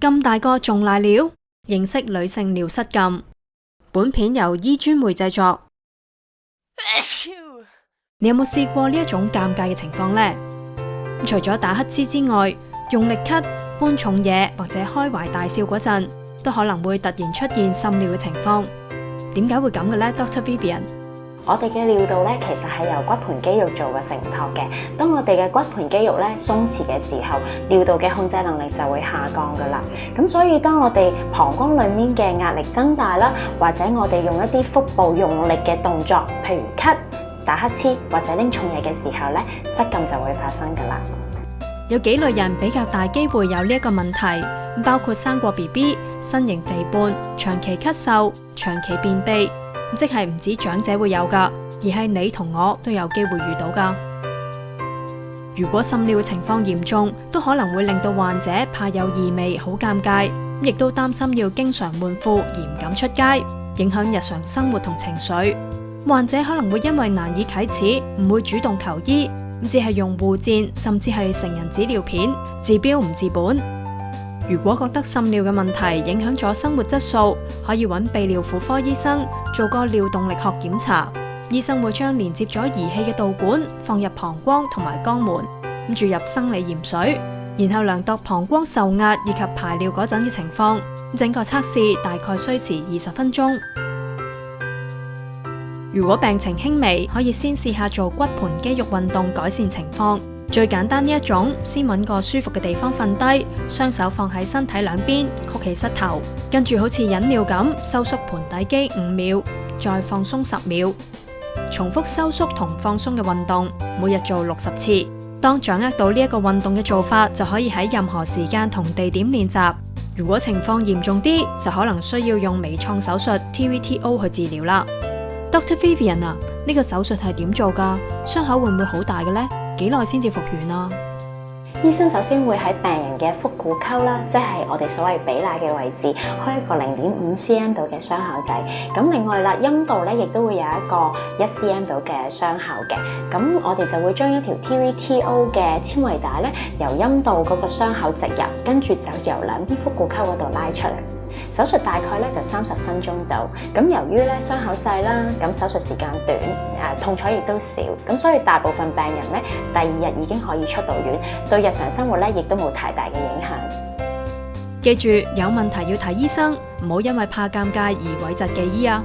咁大個仲賴尿？認識女性尿失禁。本片由醫專媒製作。你有冇試過呢一種尷尬嘅情況呢？除咗打乞嗤之外，用力咳、搬重嘢或者開懷大笑嗰陣，都可能會突然出現滲尿嘅情況。點解會咁嘅呢 Dr. Vivian？我哋嘅尿道咧，其實係由骨盆肌肉做嘅承托嘅。當我哋嘅骨盆肌肉咧鬆弛嘅時候，尿道嘅控制能力就會下降噶啦。咁所以當我哋膀胱裡面嘅壓力增大啦，或者我哋用一啲腹部用力嘅動作，譬如咳、打乞嗤或者拎重嘢嘅時候咧，失禁就會發生噶啦。有幾類人比較大機會有呢一個問題，包括生過 BB、身形肥胖、長期咳嗽、長期便秘。即係唔止長者會有噶，而係你同我都有機會遇到噶。如果滲尿嘅情況嚴重，都可能會令到患者怕有異味，好尷尬，亦都擔心要經常換褲而唔敢出街，影響日常生活同情緒。患者可能會因為難以啟齒，唔會主動求醫，只係用護墊甚至係成人紙尿片，治標唔治本。如果覺得滲尿嘅問題影響咗生活質素，可以揾泌尿婦科醫生做個尿動力學檢查。醫生會將連接咗儀器嘅導管放入膀胱同埋肛門，注入生理鹽水，然後量度膀胱受壓以及排尿嗰陣嘅情況。整個測試大概需時20分鐘。如果病情輕微，可以先試下做骨盆肌肉運動改善情況。最簡單呢一種，先揾個舒服嘅地方瞓低，雙手放喺身體兩邊，曲起膝頭，跟住好似忍尿咁收縮盆底肌5秒，再放鬆10秒，重複收縮同放鬆嘅運動，每日做60次。當掌握到呢一個運動嘅做法，就可以喺任何時間同地點練習。如果情況嚴重啲，就可能需要用微創手術 TVTO 去治療啦。Dr. Vivian 啊，呢個手術係點做㗎？傷口會唔會好大嘅呢？幾耐先至復原啊？醫生首先會喺病人嘅腹股溝啦，即係我哋所謂比拉嘅位置，開一個0.5 cm 度嘅傷口仔。咁另外啦，陰道咧亦都會有一個1 cm 度嘅傷口嘅。咁我哋就會將一條 TVTO 嘅纖維帶咧，由陰道嗰個傷口直入，跟住就由兩邊腹股溝嗰度拉出嚟。手術大概咧就30分鐘度，咁由於咧傷口細啦，咁手術時間短，痛楚亦都少，咁所以大部分病人咧第2日已經可以出到院，對日常生活咧亦都冇太大嘅影響。記住有問題要睇醫生，唔好因為怕尷尬而諱疾忌醫啊！